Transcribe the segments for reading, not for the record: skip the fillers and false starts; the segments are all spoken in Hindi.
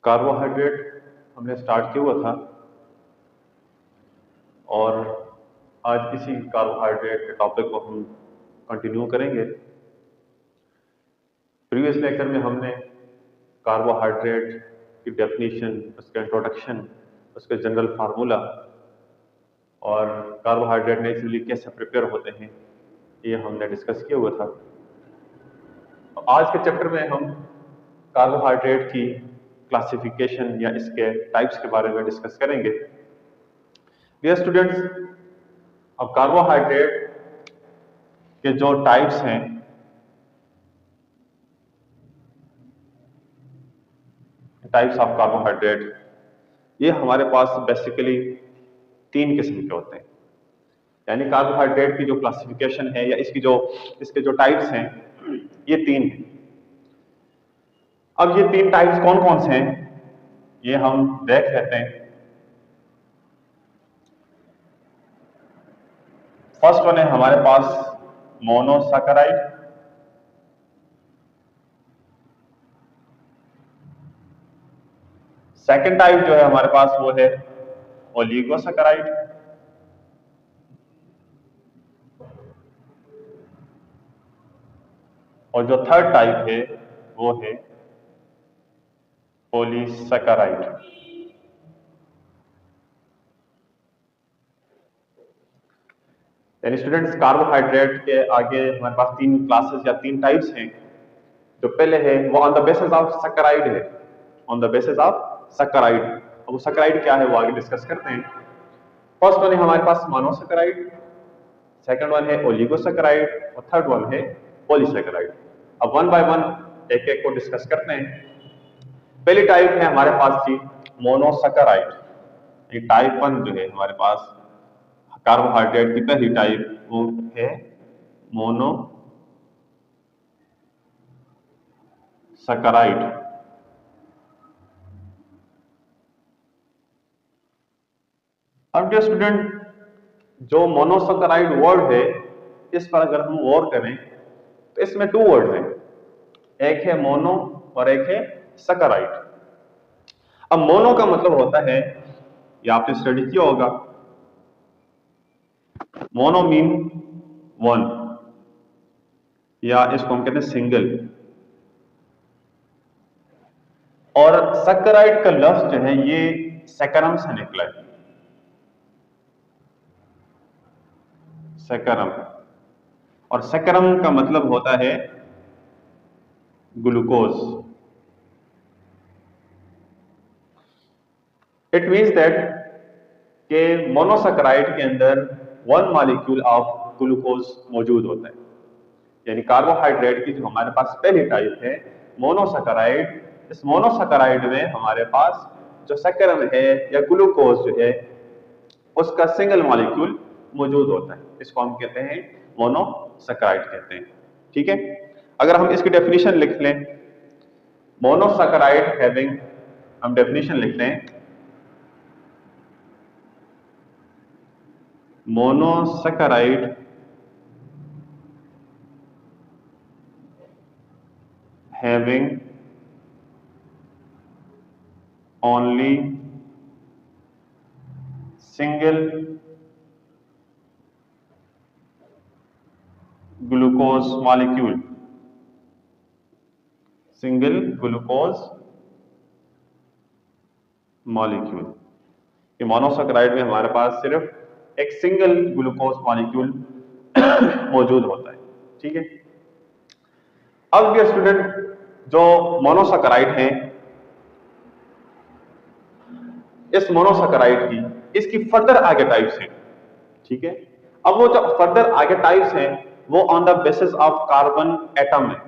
कार्बोहाइड्रेट हमने स्टार्ट किया हुआ था और आज इसी कार्बोहाइड्रेट के टॉपिक को हम कंटिन्यू करेंगे। प्रीवियस लेक्चर में हमने कार्बोहाइड्रेट की डेफिनेशन, उसका इंट्रोडक्शन, उसके जनरल फार्मूला और कार्बोहाइड्रेट नेचुरली कैसे प्रिपेयर होते हैं ये हमने डिस्कस किया हुआ था। तो आज के चैप्टर में हम कार्बोहाइड्रेट की क्लासिफिकेशन या इसके टाइप्स के बारे में डिस्कस करेंगे। डियर स्टूडेंट्स, अब कार्बोहाइड्रेट के जो टाइप्स हैं, टाइप्स ऑफ कार्बोहाइड्रेट, ये हमारे पास बेसिकली 3 किस्म के होते हैं। यानी कार्बोहाइड्रेट की जो क्लासिफिकेशन है या इसके जो टाइप्स हैं, ये 3 हैं। अब ये 3 टाइप्स कौन कौन से हैं ये हम देख लेते हैं। फर्स्ट वन है हमारे पास मोनोसैकेराइड, सेकंड टाइप जो है हमारे पास वो है ओलिगोसैकेराइड, और जो थर्ड टाइप है वो है पॉलीसैकेराइड। यानी स्टूडेंट्स, कार्बोहाइड्रेट के आगे हमारे पास 3 क्लासेस या 3 टाइप्स हैं। जो पहले है वो on the basis of saccharide है, on the basis of saccharide. अब वो सैकेराइड क्या है वो आगे डिस्कस करते हैं। फर्स्ट वन है हमारे पास मोनोसैकेराइड, सेकंड वन है ओलिगोसैकेराइड और थर्ड वन है पॉलीसैकेराइड। अब वन बाय वन एक एक को डिस्कस करते हैं। पहली टाइप है हमारे पास जी मोनोसैकेराइड। ये टाइप 1 जो है हमारे पास कार्बोहाइड्रेट की पहली टाइप वो है मोनोसैकेराइड। अब जो स्टूडेंट, जो मोनोसैकेराइड वर्ड है, इस पर अगर हम गौर करें तो इसमें 2 वर्ड हैं, एक है मोनो और एक है सैकेराइड। अब मोनो का मतलब होता है, ये आपने स्टडी किया होगा, मोनो मीन 1 या इसको हम कहते हैं सिंगल। और सैकेराइड का लफ्ज जो है ये सैकरम से निकला है, सैकरम। और सैकरम का मतलब होता है ग्लूकोज। इट मीन्स दैट के मोनोसैकेराइड के अंदर 1 मॉलिक्यूल ऑफ ग्लूकोज मौजूद होता है। यानी कार्बोहाइड्रेट की जो हमारे पास पहली टाइप है मोनोसैकेराइड, इस मोनोसैकेराइड में हमारे पास जो सैकरम है या ग्लूकोज जो है उसका सिंगल मॉलिक्यूल मौजूद होता है। इसको हम कहते हैं मोनोसैकेराइड कहते हैं। ठीक है, अगर हम इसकी डेफिनेशन लिख लें, मोनोसैकेराइड हैविंग, हम डेफिनेशन लिखते हैं, monosaccharide having only single glucose molecule, single glucose molecule। ये मोनोसैकेराइड में हमारे पास सिर्फ एक सिंगल ग्लूकोज मॉलिक्यूल मौजूद होता है। ठीक है, अब ये स्टूडेंट, जो मोनोसैकेराइड है, इस मोनोसैकेराइड की इसकी फर्दर आगे टाइप्स हैं। ठीक है, अब वो जो फर्दर आगे टाइप्स हैं वो on the basis of carbon atom है।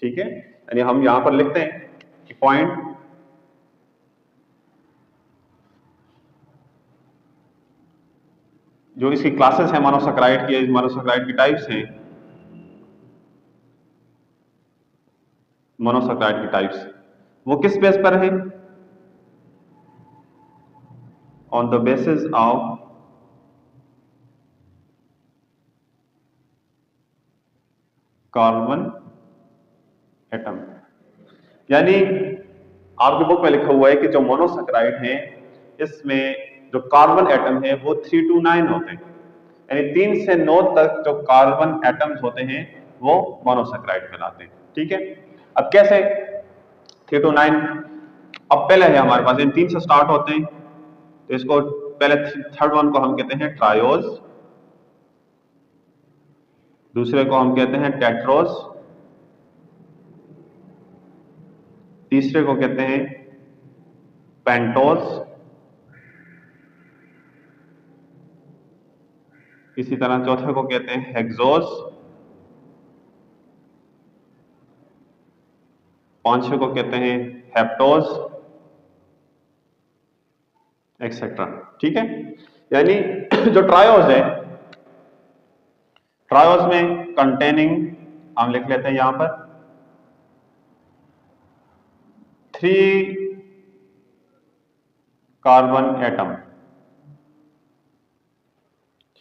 ठीक है, यानी हम यहां पर लिखते हैं कि पॉइंट, जो इसकी क्लासेस हैं मोनोसैकेराइड की, मोनोसैकेराइड की टाइप्स हैं, मोनोसैकेराइड की टाइप्स वो किस बेस पर है? On the basis of carbon atom. यानी आपकी बुक में लिखा हुआ है कि जो मोनोसैकेराइड है इसमें जो कार्बन एटम है वो 3 to 9 होते हैं, यानी 3 से 9 तक जो कार्बन एटम्स होते हैं वो मोनोसैकेराइड कहलाते हैं। ठीक है, अब कैसे 3 to 9? अब पहले है हमारे पास इन 3 से स्टार्ट होते हैं, तो इसको पहले थर्ड वन को हम कहते हैं ट्रायोज, दूसरे को हम कहते हैं टेट्रोज, तीसरे को कहते हैं पेंटोज, इसी तरह चौथे को कहते हैं हेक्सोज, पांचवे को कहते हैं हेप्टोज, एक्सेट्रा। ठीक है, यानी जो ट्रायोज है, ट्रायोज में कंटेनिंग हम लिख लेते हैं यहां पर 3 कार्बन एटम।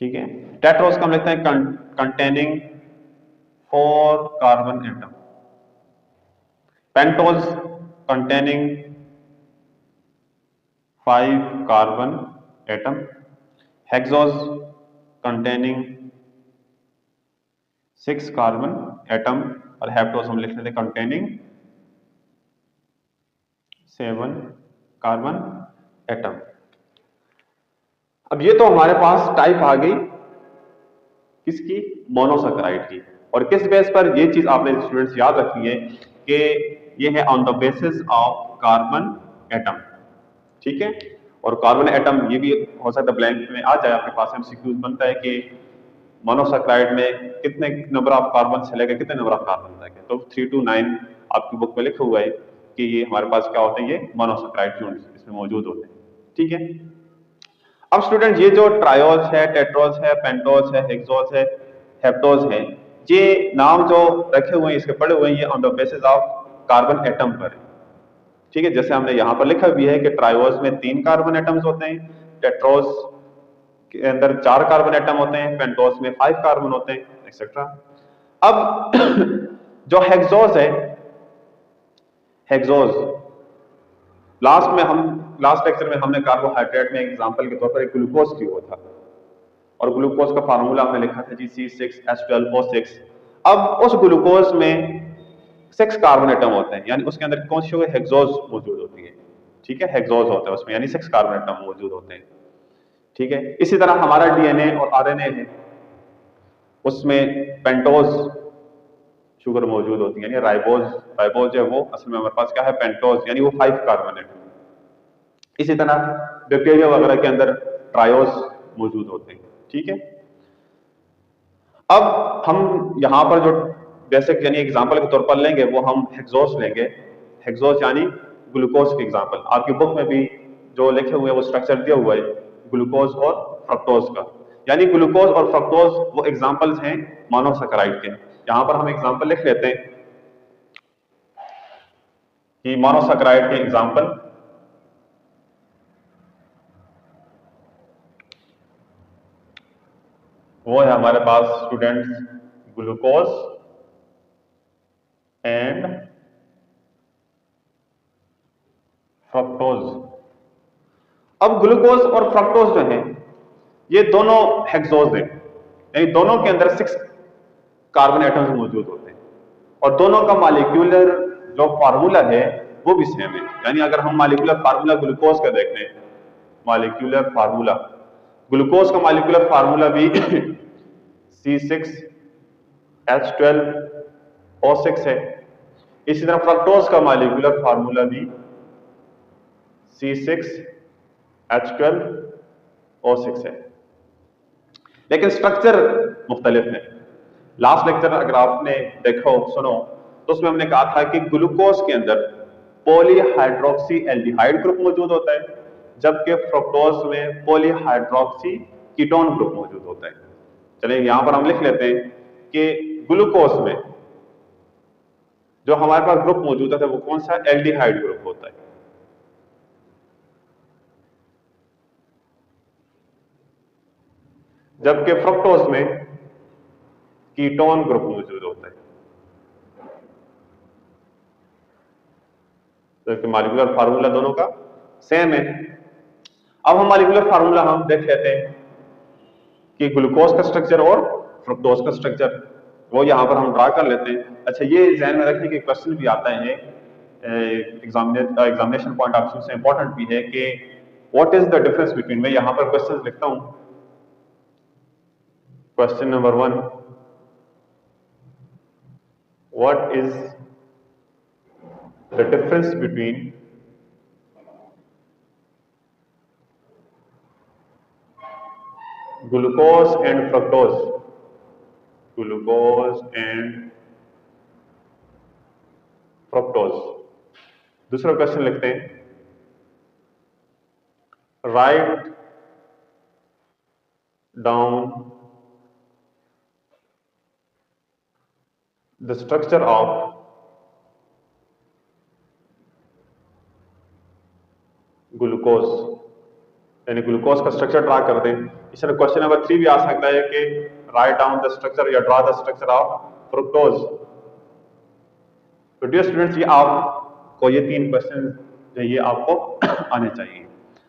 ठीक है, टेट्रोज का हम लिखते हैं containing 4 carbon atom, pentose containing 5 carbon atom, hexose containing 6 carbon atom, और हेप्टोज हम लिख लेते हैं कंटेनिंग 7 कार्बन एटम। अब ये तो हमारे पास टाइप आ गई किसकी, मोनोसैकेराइड की। और किस बेस पर, ये चीज आपने स्टूडेंट्स याद रखनी है कि ये है on the basis of carbon atom. ठीक है, और कार्बन एटम ये भी हो सकता है ब्लैंक में आ जाए, आपके पास एमसीक्यूज बनता है कि मोनोसैकेराइड में कितने नंबर ऑफ कार्बन से लेकर कितने नंबर ऑफ कार्बन तक है, तो 3 to 9 आपकी बुक में लिखा हुआ है कि ये हमारे पास क्या होते हैं, ये मोनोसैकेराइड यूनिट्स इसमें मौजूद होते हैं। ठीक है, अब स्टूडेंट ये जो ट्रायोज है, टेट्रोज है, पेंटोज है, हेक्सोज है, हेप्टोज है, ये नाम जो रखे हुए हैं इसके पड़े हुए हैं, ये on the basis of carbon atom पर है। ठीक है, जैसे हमने यहां पर लिखा भी है कि ट्रायोज में 3 कार्बन एटम्स होते हैं, टेट्रोज के अंदर 4 कार्बन एटम होते हैं, पेंटोज में 5 कार्बन होते हैं, एक्सेट्रा। अब जो हेक्सोज है, हेक्सोज लास्ट लेक्चर में हमने कार्बोहाइड्रेट में एग्जांपल के तौर पर एक ग्लूकोज की हुआ था, और ग्लूकोज का फार्मूला हमने लिखा था जी C6H12O6। अब उस ग्लूकोज में 6 कार्बन एटम होते हैं, यानी उसके अंदर कौन सी हेक्सोज मौजूद होती है। ठीक है, हेक्सोज होता है उसमें, यानी 6 कार्बन एटम मौजूद होते हैं। ठीक है, इसी तरह हमारा डीएनए और आरएनए है, उसमें पेंटोज शुगर मौजूद होती है, यानी राइबोज है वो असल में हमारे पास क्या है, पेंटोज, यानी वो 5 कार्बन एटम। इसी तरह बैक्टीरिया वगैरह के अंदर ट्रायोज मौजूद होते हैं। ठीक है, अब हम यहां पर जो बेसिक यानी एग्जांपल के तौर पर लेंगे वो हम हेक्सोज लेंगे। हेक्सोज यानी ग्लूकोज के एग्जांपल, आपकी बुक में भी जो लिखे हुए हैं वो स्ट्रक्चर दिया हुआ है ग्लूकोज और फ्रक्टोज का, यानी ग्लूकोज और फ्रक्टोज वो एग्जांपल्स हैं मोनोसैकेराइड के। यहां पर हम एग्जांपल लिख लेते हैं कि मोनोसैकेराइड के एग्जांपल वो है हमारे पास स्टूडेंट्स ग्लूकोज एंड फ्रक्टोज। अब ग्लूकोज और फ्रक्टोज जो है ये दोनों हेक्सोज हैं, यानी दोनों के अंदर 6 कार्बन एटम्स मौजूद होते हैं, और दोनों का मॉलिक्यूलर जो फार्मूला है वो भी सेम है। यानी अगर हम मॉलिक्यूलर फार्मूला ग्लूकोज का देख लें, मॉलिक्यूलर फार्मूला ग्लूकोज का मॉलिक्यूलर फार्मूला भी C6H12O6 है। इसी तरह फ्रक्टोज का मॉलिक्यूलर फार्मूला भी C6H12O6 है, लेकिन स्ट्रक्चर मुख्तलिफ है। लास्ट लेक्चर अगर आपने देखो सुनो तो उसमें हमने कहा था कि ग्लूकोज के अंदर पॉलीहाइड्रोक्सी एल्डिहाइड ग्रुप मौजूद होता है, जबकि फ्रक्टोज में पॉलीहाइड्रोक्सी कीटोन ग्रुप मौजूद होता है। चलिए यहां पर हम लिख लेते हैं कि ग्लूकोज में जो हमारे पास ग्रुप मौजूद है वो कौन सा, एल्डिहाइड ग्रुप होता है, जबकि फ्रक्टोज में कीटोन ग्रुप मौजूद होता है। तो मॉलिक्यूलर फार्मूला दोनों का सेम है। अब हम मॉलिक्यूलर फार्मूला हम देख लेते हैं कि ग्लूकोज का स्ट्रक्चर और फ्रुक्टोज का स्ट्रक्चर, वो यहाँ पर हम ड्रा कर लेते हैं। अच्छा, ये ध्यान में रखने के क्वेश्चन भी आता है एग्जामिनेशन पॉइंट ऑफ व्यू से इंपॉर्टेंट भी है कि what is the difference between, मैं यहाँ पर क्वेश्चन लिखता हूँ। Question number 1, what is the difference between glucose and fructose, glucose and fructose. दूसरा क्वेश्चन लिखते हैं, write down the structure of glucose, यानी ग्लूकोज का स्ट्रक्चर ड्रा कर दें। इस तरह क्वेश्चन नंबर 3 भी आ सकता है कि राइट डाउन द स्ट्रक्चर या draw the structure of fructose. तो डियर स्टूडेंट्स, ये आपको ये 3 क्वेश्चन ये आपको आने चाहिए।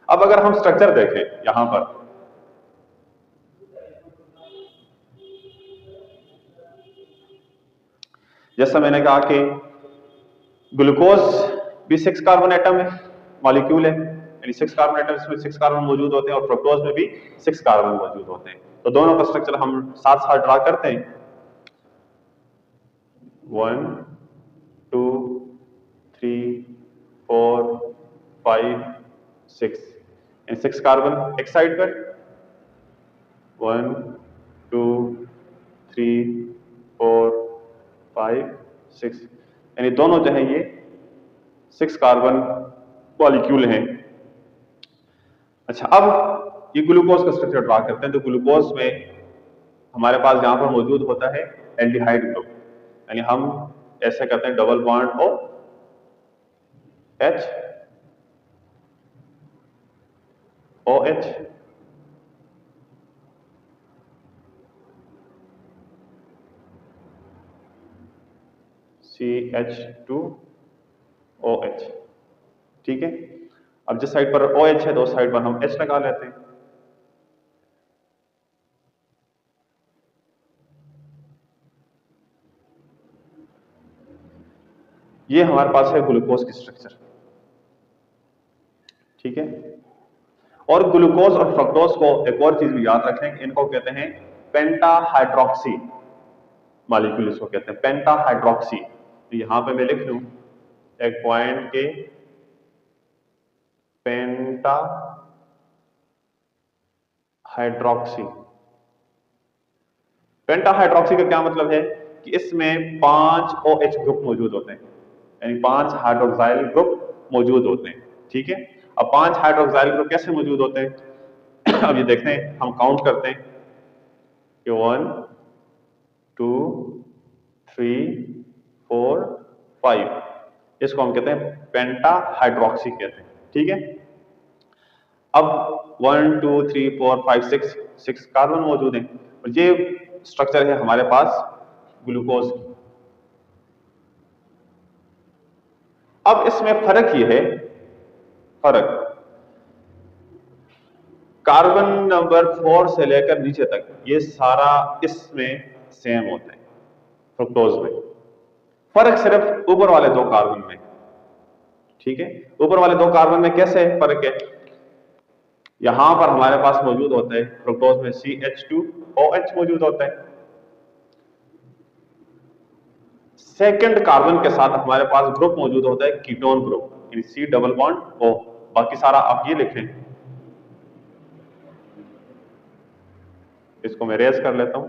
अब अगर हम स्ट्रक्चर देखें यहां पर, जैसा मैंने कहा कि ग्लूकोज भी 6 कार्बन एटम है, मॉलिक्यूल है, यानी 6 कार्बन एटम, इसमें 6 कार्बन मौजूद होते हैं, और फ्रुक्टोज में भी 6 कार्बन मौजूद होते हैं। तो दोनों का स्ट्रक्चर हम साथ साथ ड्रा करते हैं। 1 2 3 4 5 6, यानी 6 कार्बन एक साइड पर, 1 2 3 4 5 6, यानी दोनों जो है ये 6 कार्बन मॉलिक्यूल हैं। अच्छा, अब ये ग्लूकोज का स्ट्रक्चर ड्रा करते हैं। तो ग्लूकोज में हमारे पास यहां पर मौजूद होता है एल्डिहाइड ग्रुप, यानी हम ऐसे कहते हैं double bond O H O H, CH2OH। ठीक है, अब जिस साइड पर OH है तो उस साइड पर हम H लगा लेते हैं। ये हमारे पास है ग्लूकोज की स्ट्रक्चर। ठीक है, और ग्लूकोज और फ्रक्टोज को एक और चीज भी याद रखें, इनको कहते हैं पेंटाहाइड्रोक्सी मॉलिक्यूल, इसको कहते हैं पेंटाहाइड्रोक्सी। तो यहां पे मैं लिख लूं एक पॉइंट के पेंटाहाइड्रोक्सी। पेंटाहाइड्रोक्सी का क्या मतलब है कि इसमें 5 OH ग्रुप मौजूद होते हैं, यानी 5 हाइड्रोक्साइल ग्रुप मौजूद होते हैं। ठीक है, अब 5 हाइड्रोक्साइल ग्रुप कैसे मौजूद होते हैं अब ये देखते हैं, हम काउंट करते हैं कि 1 2 3 4 5, इसको हम कहते हैं पेंटाहाइड्रोक्सी कहते हैं। ठीक है, अब 1 2 3 4 5 6 कार्बन मौजूद हैं, और ये स्ट्रक्चर है हमारे पास ग्लूकोज की। अब इसमें फर्क ये है, फर्क कार्बन नंबर 4 से लेकर नीचे तक ये सारा इसमें सेम होता है फ्रुक्टोज में, फर्क सिर्फ ऊपर वाले 2 कार्बन में। ठीक है, ऊपर वाले 2 कार्बन में कैसे फर्क है, यहां पर हमारे पास मौजूद होता है फ्रुक्टोज में CH2OH मौजूद होता है। सेकंड कार्बन के साथ हमारे पास ग्रुप मौजूद होता है कीटोन ग्रुप, यानी C डबल बॉन्ड O। बाकी सारा आप ये लिखें, इसको मैं रेज कर लेता हूं।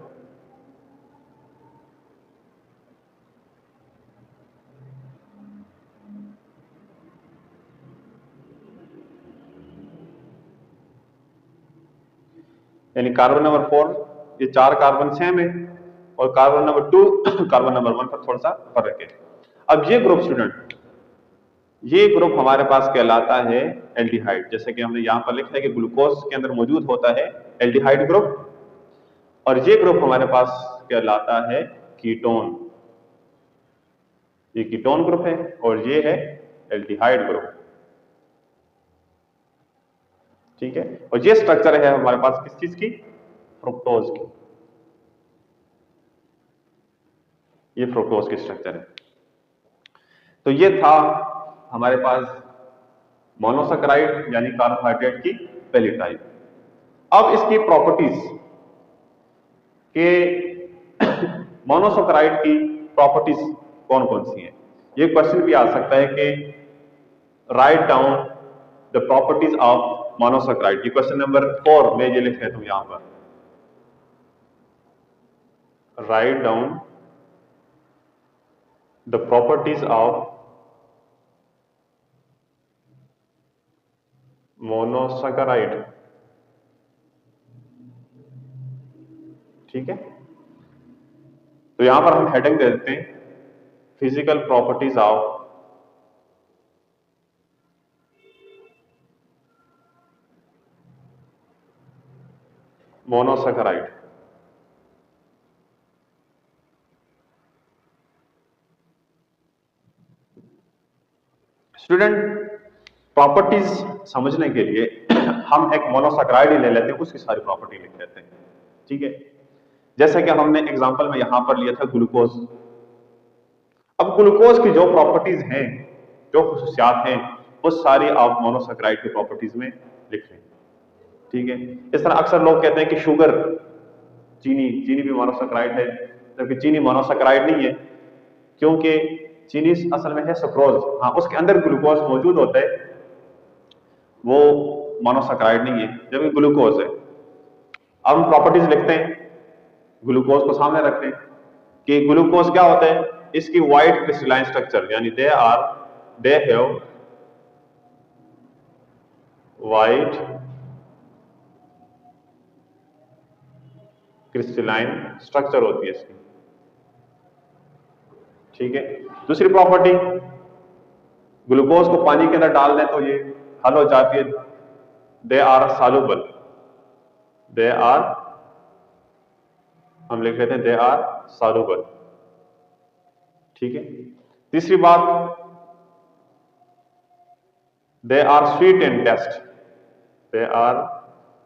यानी कार्बन नंबर 4 ये 4 कार्बन सेम है, और कार्बन नंबर 2 कार्बन नंबर 1 पर थोड़ा सा फर्क है। अब ये ग्रुप स्टूडेंट, ये ग्रुप हमारे पास कहलाता है एल्डिहाइड। जैसे कि हमने यहां पर लिखा है कि ग्लूकोज के अंदर मौजूद होता है एल्डिहाइड ग्रुप, और ये ग्रुप हमारे पास कहलाता है कीटोन। ये कीटोन ग्रुप है, और ये है एल्डिहाइड ग्रुप। ठीक है, और ये स्ट्रक्चर है हमारे पास किस चीज की, फ्रुक्टोज की। ये फ्रुक्टोज की स्ट्रक्चर है। तो ये था हमारे पास मोनोसैकेराइड यानी कार्बोहाइड्रेट की पहली टाइप। अब इसकी प्रॉपर्टीज के मोनोसैकेराइड की प्रॉपर्टीज कौन कौन सी हैं, ये क्वेश्चन भी आ सकता है कि write down the properties of monosaccharide. ये क्वेश्चन नंबर 4 में ये लिख लेता हूं यहां पर, write down the properties of monosaccharide. ठीक है, तो यहां पर हम हेडिंग दे देते हैं physical properties of monosaccharide. Student, properties समझने के लिए हम एक मोनोसैकेराइड ही ले लेते हैं, उसकी सारी प्रॉपर्टी लिख लेते हैं। ठीक है, जैसे कि हमने एग्जांपल में यहां पर लिया था ग्लूकोज। अब ग्लूकोज की जो प्रॉपर्टीज हैं, जो खुसूसियात हैं, वो सारी आप मोनोसैकेराइड की प्रॉपर्टीज में लिख लें। ठीक है, इस तरह अक्सर लोग कहते हैं कि शुगर, चीनी भी मोनोसैकेराइड है, जबकि चीनी मोनोसैकेराइड नहीं है, क्योंकि चीनी असल में है सुक्रोज। हाँ, उसके अंदर ग्लूकोज मौजूद होता है, वो मोनोसैकेराइड नहीं है, जबकि ग्लूकोज है। अब हम प्रॉपर्टीज लिखते हैं, ग्लूकोज को सामने रखते हैं कि ग्लूकोज क्या होता है, इसकी वाइट क्रिस्टलाइन स्ट्रक्चर, यानी they have white crystalline structure होती है इसकी। ठीक है, दूसरी प्रॉपर्टी, ग्लूकोज को पानी के अंदर डाल दें तो ये हल हो जाती है, they are soluble. They are, हम लिख लेते हैं दे आर सॉल्युबल। ठीक है, तीसरी बात, they are sweet in taste. They are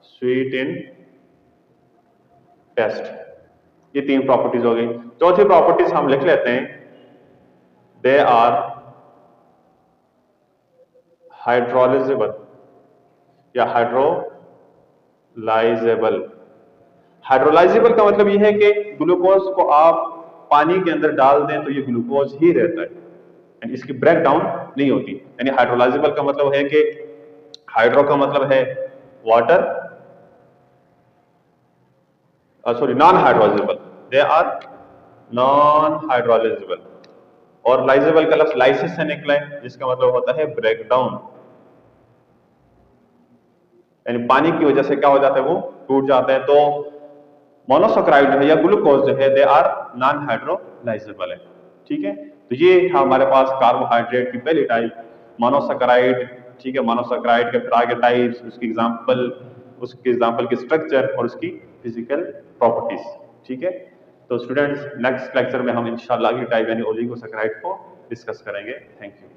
sweet in taste. ये तीन प्रॉपर्टीज हो गई। चौथी प्रॉपर्टीज हम लिख लेते हैं, दे आर हाइड्रोलाइजेबल या हाइड्रोलाइजेबल। हाइड्रोलाइजेबल का मतलब यह है कि ग्लूकोज को आप पानी के अंदर डाल दें तो ये ग्लूकोज ही रहता है, यानी इसकी ब्रेक डाउन नहीं होती। यानी हाइड्रोलाइजेबल का मतलब है कि हाइड्रो का मतलब है water, sorry non hydrolysable, they are non hydrolysable. और लाइजेबल का लफ्ज लाइसिस से निकला है, जिसका मतलब होता है ब्रेक डाउन, यानी पानी की वजह से क्या हो जाता है, वो टूट जाता है। तो मोनोसैकेराइड जो है या ग्लूकोज जो है, दे आर नॉन हाइड्रोलाइजेबल है। ठीक है, तो ये हमारे पास कार्बोहाइड्रेट की पहली टाइप मोनोसैकेराइड। ठीक है, मोनोसैकेराइड के फिर आगे टाइप्स, उसकी एग्जांपल की स्ट्रक्चर और उसकी फिजिकल प्रॉपर्टीज। ठीक है, तो स्टूडेंट्स नेक्स्ट लेक्चर में हम इंशाल्लाह अगली टाइप यानी ओलिगोसैकेराइड को डिस्कस करेंगे। Thank you.